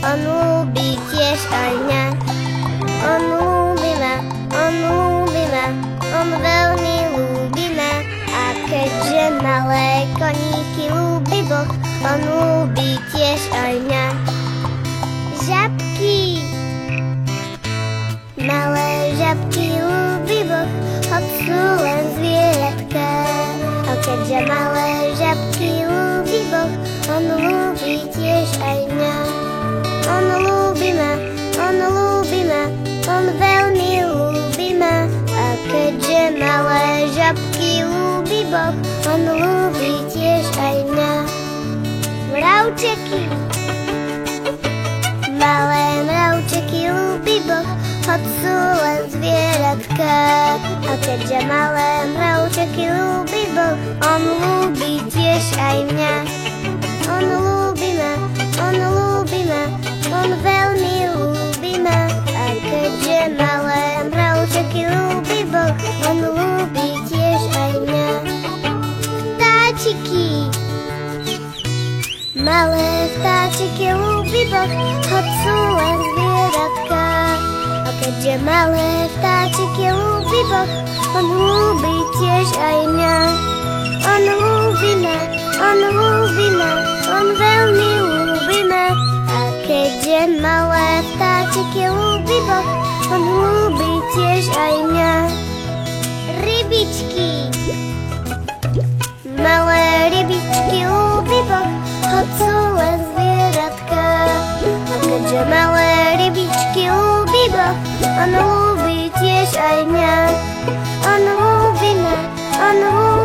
on ľúbi tiež aj mňa. On ľúbi ma, on veľmi ľúbi ma. A keďže malé koníky ľúbi Boh, on ľúbi tiež aj mňa. Žabky, malé žabky ľúbi Boh, hoď sú len zvieratka. A keďže malé žabky ľúbi Boh, on ľúbi tiež aj mňa. On ľúbi ma, on veľmi ľúbi ma. A keďže malé žabky ľúbi Boh, on ľúbi tiež aj mňa. Mravčeky, malé mravčeky ľúbi Boh, hoď sú len zvieratka. A keďže malé mravčeky ľúbi Boh, on ľúbi tiež aj mňa. On ľúbi ma, on veľmi ľúbi ma. A keďže malé mravčeky ľúbi Boh, on ľúbi tiež aj mňa. Vtáčiky, malé vtáčiky ľúbi Boh, hoď sú len zvieratka. A keďže malé vtáčiky ľúbi Boh, on ľúbi tiež aj mňa. On ľúbi ma, on veľmi ľúbi ma. A keďže malé vtáčiky ľúbi Boh, on ľúbi tiež aj mňa. Rybičky, malé rybičky ľúbi Boh, hoď sú len zvieratka. A keďže malé rybičky ľúbi Boh, on ľúbi tiež aj mňa. On ľúbi ma, on ľúbi